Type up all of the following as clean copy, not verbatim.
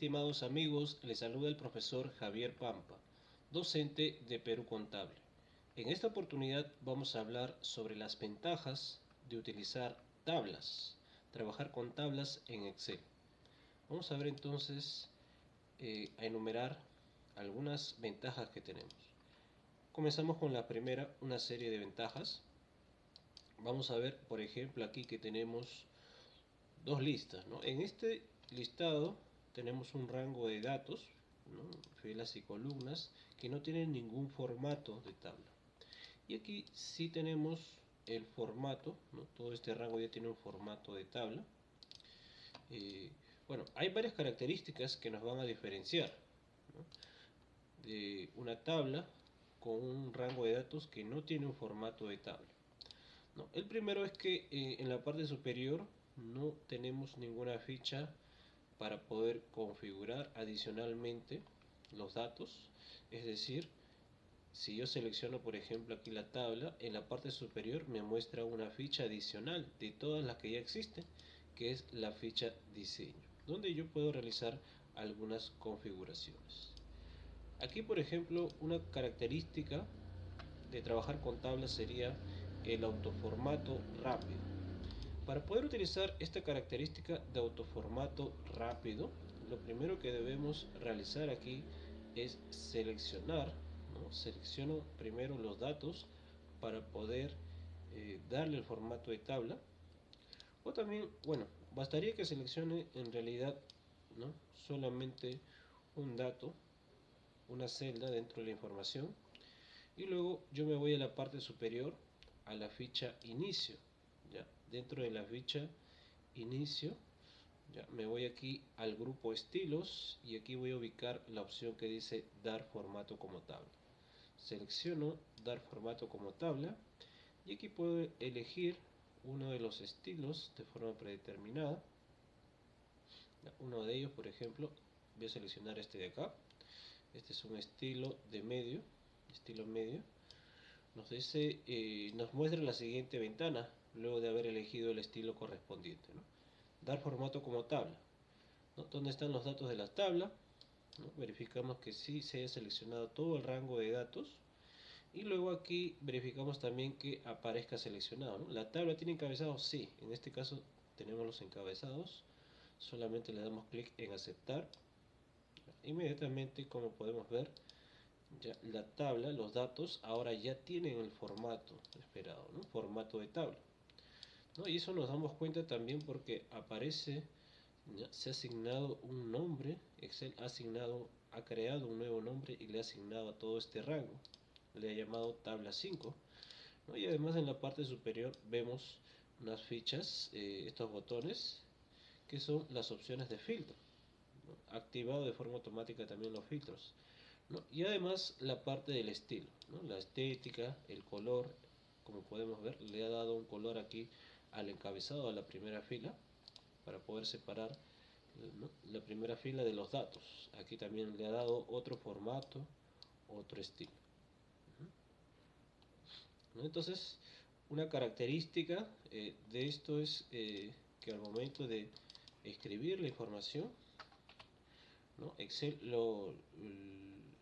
estimados amigos, les saluda el profesor Javier Pampa, docente de Perú Contable. En esta oportunidad vamos a hablar sobre las ventajas de utilizar tablas, trabajar con tablas en Excel. Vamos a ver entonces, a enumerar algunas ventajas que tenemos. Comenzamos con la primera, una serie de ventajas. Vamos a ver, por ejemplo, aquí que tenemos dos listas, ¿no? En este listado tenemos un rango de datos, ¿no? Filas y columnas que no tienen ningún formato de tabla. Y aquí sí tenemos el formato, ¿no? Todo este rango ya tiene un formato de tabla. Bueno, hay varias características que nos van a diferenciar, ¿no? De una tabla con un rango de datos que no tiene un formato de tabla, ¿no? El primero es que en la parte superior no tenemos ninguna ficha para poder configurar adicionalmente los datos. Es decir, si yo selecciono por ejemplo aquí la tabla, en la parte superior me muestra una ficha adicional de todas las que ya existen, que es la ficha diseño, donde yo puedo realizar algunas configuraciones. Aquí por ejemplo una característica de trabajar con tablas sería el autoformato rápido. Para poder utilizar esta característica de autoformato rápido, lo primero que debemos realizar aquí es seleccionar, ¿no? Selecciono primero los datos para poder darle el formato de tabla. O también, bueno, bastaría que seleccione en realidad, ¿no? Solamente un dato, una celda dentro de la información. Y luego yo me voy a la parte superior, a la ficha inicio. ¿Ya? Dentro de la ficha inicio, ya me voy aquí al grupo estilos y aquí voy a ubicar la opción que dice dar formato como tabla. Selecciono dar formato como tabla y aquí puedo elegir uno de los estilos de forma predeterminada. Uno de ellos, por ejemplo, voy a seleccionar este de acá. Este es un estilo de medio, estilo medio. Nos dice, nos muestra la siguiente ventana luego de haber elegido el estilo correspondiente, ¿no? Dar formato como tabla, ¿no? ¿Dónde están los datos de la tabla? ¿No? Verificamos que sí se haya seleccionado todo el rango de datos y luego aquí verificamos también que aparezca seleccionado, ¿no? ¿La tabla tiene encabezados? Sí, en este caso tenemos los encabezados. Solamente le damos clic en aceptar. Inmediatamente, como podemos ver, ya la tabla, los datos ahora ya tienen el formato esperado, ¿no? Formato de tabla, ¿no? Y eso nos damos cuenta también porque aparece, ya se ha asignado un nombre. Excel ha creado un nuevo nombre y le ha asignado a todo este rango, le ha llamado tabla 5, ¿no? Y además en la parte superior vemos unas fichas, estos botones que son las opciones de filtro, ¿no? Activado de forma automática también los filtros, ¿no? Y además la parte del estilo, ¿no? La estética, el color, como podemos ver, le ha dado un color aquí al encabezado, a la primera fila, para poder separar, ¿no? La primera fila de los datos. Aquí también le ha dado otro formato, otro estilo, ¿no? Entonces, una característica de esto es que al momento de escribir la información, ¿no? Excel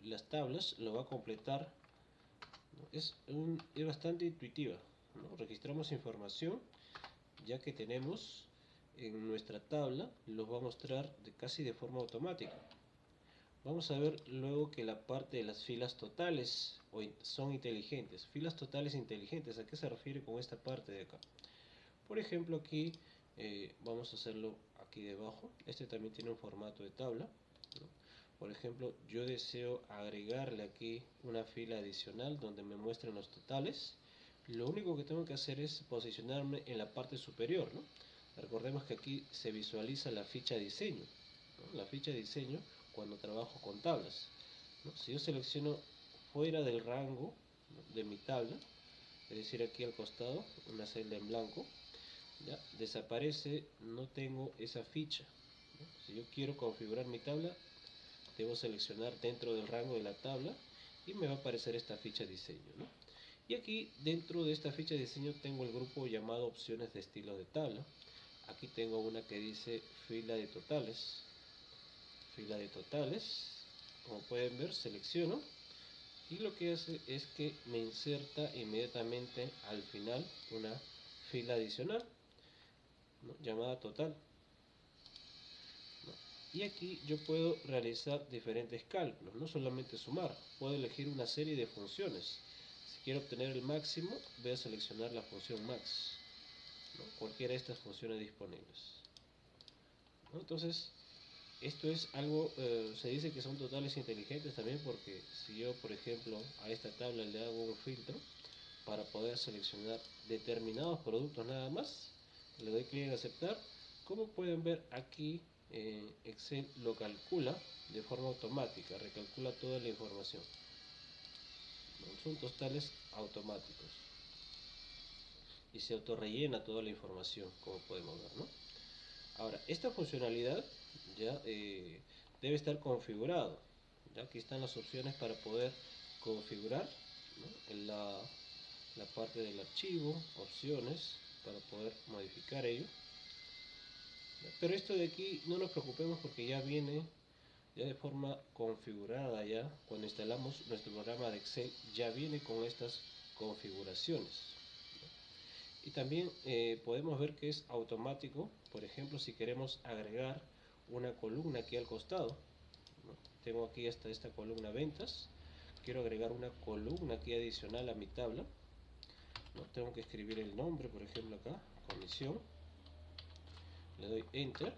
las tablas lo va a completar, ¿no? Es bastante intuitiva, ¿no? Registramos información ya que tenemos en nuestra tabla, los va a mostrar casi de forma automática. Vamos a ver luego que la parte de las filas totales son inteligentes. Filas totales inteligentes, ¿a qué se refiere con esta parte de acá? Por ejemplo aquí, vamos a hacerlo aquí debajo. Este también tiene un formato de tabla, ¿no? Por ejemplo, yo deseo agregarle aquí una fila adicional donde me muestren los totales. Lo único que tengo que hacer es posicionarme en la parte superior, ¿no? Recordemos que aquí se visualiza la ficha diseño, ¿no? La ficha diseño cuando trabajo con tablas, ¿no? Si yo selecciono fuera del rango, ¿no? de mi tabla, es decir aquí al costado, una celda en blanco, ¿ya? Desaparece, no tengo esa ficha, ¿no? Si yo quiero configurar mi tabla, debo seleccionar dentro del rango de la tabla y me va a aparecer esta ficha diseño, ¿no? Y aquí dentro de esta ficha de diseño tengo el grupo llamado opciones de estilo de tabla. Aquí tengo una que dice fila de totales. fila de totales. Como pueden ver, selecciono y lo que hace es que me inserta inmediatamente al final una fila adicional, ¿no?, llamada total, ¿no? Y aquí yo puedo realizar diferentes cálculos, no solamente sumar, puedo elegir una serie de funciones. Si quiero obtener el máximo, voy a seleccionar la función max, ¿no?, cualquiera de estas funciones disponibles, ¿no? Entonces, esto es algo, se dice que son totales inteligentes también, porque si yo, por ejemplo, a esta tabla le hago un filtro para poder seleccionar determinados productos nada más, le doy clic en aceptar, como pueden ver aquí, Excel lo calcula de forma automática, recalcula toda la información, ¿no? Son totales automáticos y se autorrellena toda la información, como podemos ver, ¿no? Ahora, esta funcionalidad ya debe estar configurado. Ya aquí están las opciones para poder configurar, ¿no?, en la parte del archivo, opciones, para poder modificar ello. Pero esto de aquí no nos preocupemos, porque ya viene ya de forma configurada. Ya cuando instalamos nuestro programa de Excel ya viene con estas configuraciones. Y también podemos ver que es automático. Por ejemplo, si queremos agregar una columna aquí al costado, ¿no? Tengo aquí esta columna ventas, quiero agregar una columna aquí adicional a mi tabla, ¿no? Tengo que escribir el nombre, por ejemplo acá, comisión, le doy enter,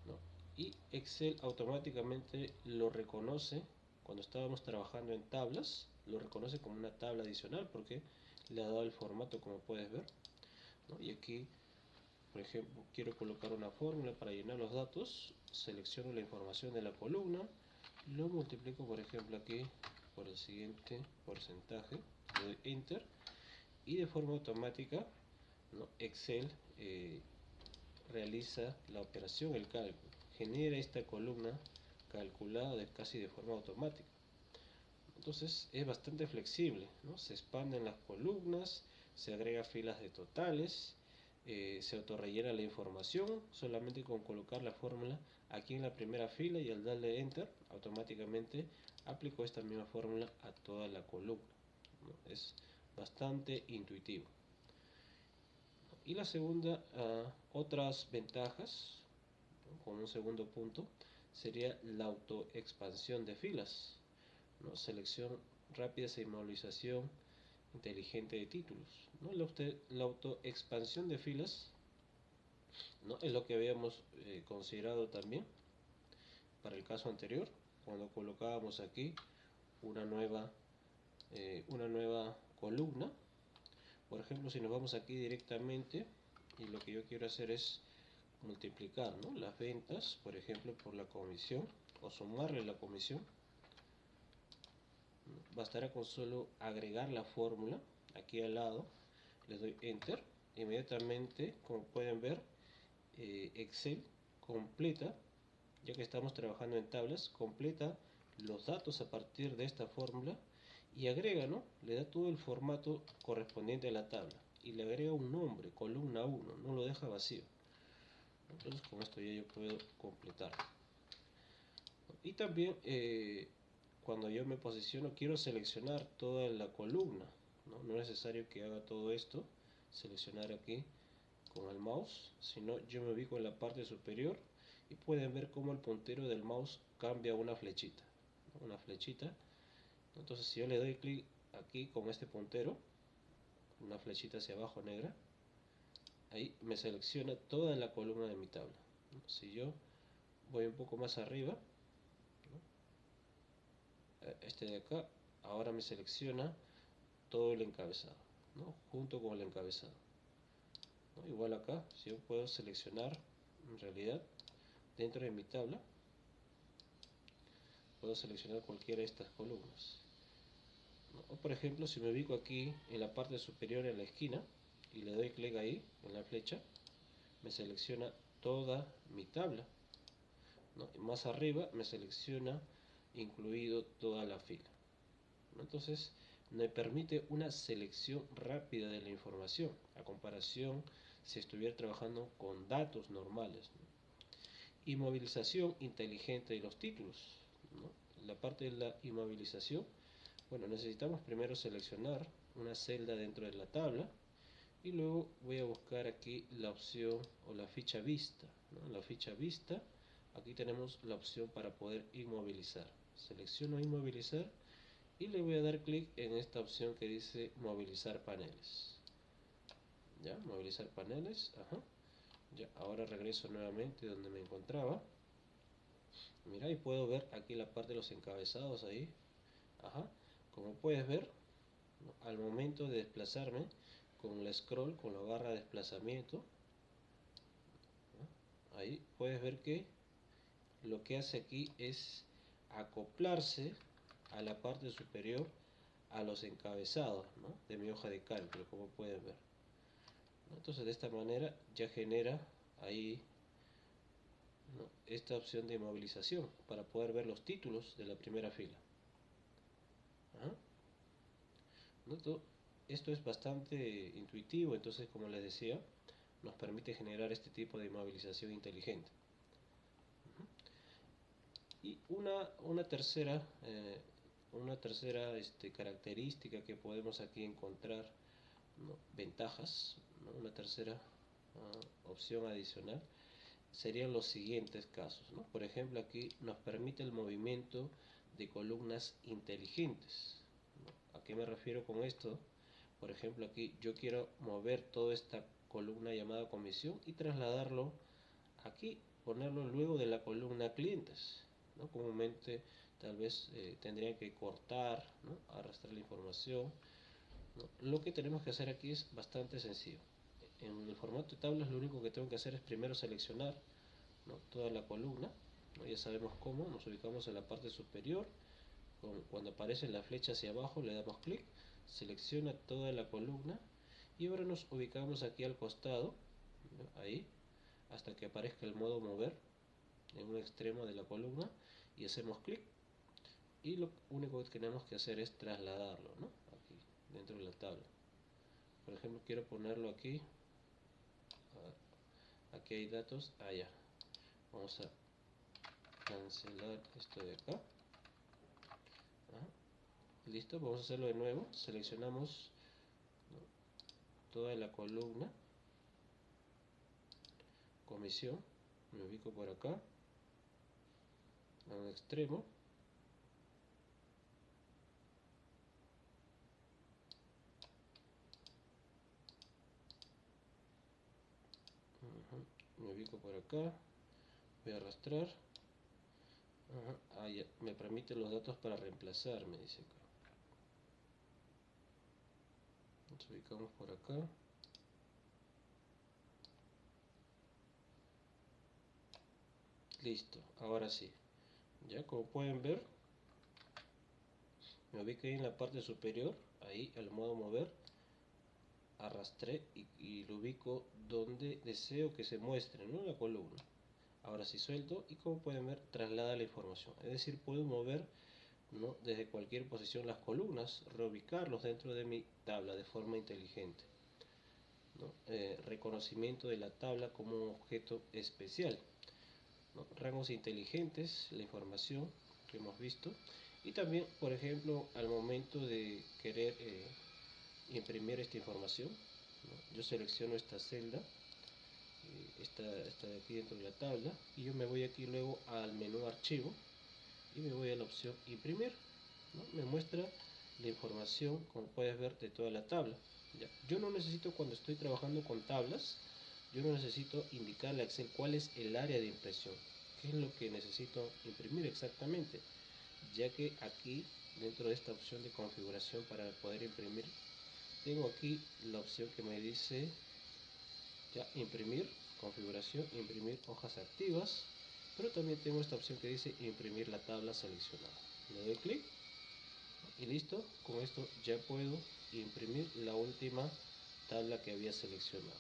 ¿no? Y Excel automáticamente lo reconoce. Cuando estábamos trabajando en tablas, lo reconoce como una tabla adicional, porque le ha dado el formato, como puedes ver, ¿no? Y aquí, por ejemplo, quiero colocar una fórmula para llenar los datos, selecciono la información de la columna, lo multiplico, por ejemplo, aquí por el siguiente porcentaje, le doy enter, y de forma automática, ¿no?, Excel realiza la operación, el cálculo, genera esta columna calculada casi de forma automática. Entonces es bastante flexible, ¿no? Se expanden las columnas, se agrega filas de totales, se autorrellena la información solamente con colocar la fórmula aquí en la primera fila, y al darle enter automáticamente aplicó esta misma fórmula a toda la columna, ¿no? Es bastante intuitivo. Y la segunda, otras ventajas, ¿no?, con un segundo punto, sería la autoexpansión de filas, ¿no? Selección rápida e inmovilización inteligente de títulos, ¿no? La autoexpansión de filas, ¿no?, es lo que habíamos considerado también para el caso anterior, cuando colocábamos aquí una nueva columna. Por ejemplo, si nos vamos aquí directamente y lo que yo quiero hacer es multiplicar, ¿no?, las ventas, por ejemplo, por la comisión, o sumarle la comisión, bastará con solo agregar la fórmula aquí al lado, le doy enter, inmediatamente, como pueden ver, Excel completa, ya que estamos trabajando en tablas, completa los datos a partir de esta fórmula y agrega, ¿no?, le da todo el formato correspondiente a la tabla y le agrega un nombre, columna 1, no lo deja vacío. Entonces con esto ya yo puedo completar. Y también cuando yo me posiciono, quiero seleccionar toda la columna, ¿no? No es necesario que haga todo esto, seleccionar aquí con el mouse, sino yo me ubico en la parte superior y pueden ver cómo el puntero del mouse cambia una flechita, ¿no?, una flechita. Entonces si yo le doy clic aquí con este puntero, una flechita hacia abajo negra, ahí me selecciona toda la columna de mi tabla, ¿no? Si yo voy un poco más arriba, ¿no?, este de acá, ahora me selecciona todo el encabezado, ¿no?, junto con el encabezado, ¿no? Igual acá, si yo puedo seleccionar, en realidad, dentro de mi tabla, puedo seleccionar cualquiera de estas columnas, ¿no? O por ejemplo, si me ubico aquí en la parte superior en la esquina y le doy clic ahí en la flecha, me selecciona toda mi tabla, ¿no? Y más arriba me selecciona incluido toda la fila, ¿no? Entonces me permite una selección rápida de la información a comparación si estuviera trabajando con datos normales, ¿no? inmovilización inteligente de los títulos, ¿no? La parte de la inmovilización, bueno, necesitamos primero seleccionar una celda dentro de la tabla y luego voy a buscar aquí la opción o la ficha vista, ¿no? En la ficha vista, aquí tenemos la opción para poder inmovilizar. Selecciono inmovilizar y le voy a dar clic en esta opción que dice movilizar paneles. Ya, movilizar paneles, ajá. Ya, ahora regreso nuevamente donde me encontraba. Mira, y puedo ver aquí la parte de los encabezados ahí. Ajá. Como puedes ver, ¿no? Al momento de desplazarme con el scroll, con la barra de desplazamiento, ¿no? Ahí puedes ver que lo que hace aquí es acoplarse a la parte superior a los encabezados, ¿no? De mi hoja de cálculo, como puedes ver, ¿no? Entonces de esta manera ya genera ahí, ¿no? Esta opción de movilización para poder ver los títulos de la primera fila. ¿Ah? ¿No? Esto es bastante intuitivo, entonces como les decía, nos permite generar este tipo de movilización inteligente. Y una tercera característica que podemos aquí encontrar, ¿no? Ventajas, ¿no? Una tercera opción adicional serían los siguientes casos, ¿no? Por ejemplo, aquí nos permite el movimiento de columnas inteligentes, ¿no? ¿A qué me refiero con esto? Por ejemplo, aquí yo quiero mover toda esta columna llamada comisión y trasladarlo aquí, ponerlo luego de la columna clientes, ¿no? Comúnmente tal vez tendría que cortar, ¿no? Arrastrar la información, ¿no? Lo que tenemos que hacer aquí es bastante sencillo. En el formato de tablas lo único que tengo que hacer es primero seleccionar, ¿no? Toda la columna, ¿no? Ya sabemos cómo, nos ubicamos en la parte superior, cuando aparece la flecha hacia abajo le damos clic, selecciona toda la columna y ahora nos ubicamos aquí al costado, ¿no? Ahí, hasta que aparezca el modo mover en un extremo de la columna y hacemos clic y lo único que tenemos que hacer es trasladarlo, ¿no? Aquí dentro de la tabla. Por ejemplo, quiero ponerlo aquí. Aquí hay datos, allá. Vamos a cancelar esto de acá. Listo, vamos a hacerlo de nuevo. Seleccionamos, ¿no? Toda la columna, comisión, me ubico por acá, a un extremo. Me ubico por acá, voy a arrastrar. Ya, me permite los datos para reemplazar, me dice acá. Nos ubicamos por acá. Listo, ahora sí. Ya como pueden ver, me ubiqué ahí en la parte superior, ahí al modo mover, arrastré y lo ubico donde deseo que se muestre, ¿no? La columna. Ahora sí suelto y como pueden ver traslada la información, es decir, puedo mover, ¿no? Desde cualquier posición las columnas, reubicarlos dentro de mi tabla de forma inteligente, ¿no? Reconocimiento de la tabla como un objeto especial, ¿no? Rangos inteligentes, la información que hemos visto, y también, por ejemplo, al momento de querer imprimir esta información, ¿no? Yo selecciono esta celda, esta de aquí dentro de la tabla, y yo me voy aquí luego al menú archivo y me voy a la opción imprimir, ¿no? Me muestra la información, como puedes ver, de toda la tabla. ¿Ya? Yo no necesito, cuando estoy trabajando con tablas, yo no necesito indicarle a Excel cuál es el área de impresión, qué es lo que necesito imprimir exactamente, ya que aquí dentro de esta opción de configuración para poder imprimir, tengo aquí la opción que me dice ya imprimir, configuración, imprimir hojas activas, pero también tengo esta opción que dice imprimir la tabla seleccionada. Le doy clic y listo. Con esto ya puedo imprimir la última tabla que había seleccionado.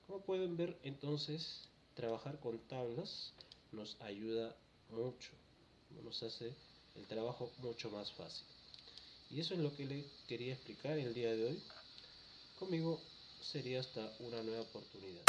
Como pueden ver, entonces trabajar con tablas nos ayuda mucho, nos hace el trabajo mucho más fácil. Y eso es lo que le quería explicar el día de hoy. Conmigo sería hasta una nueva oportunidad.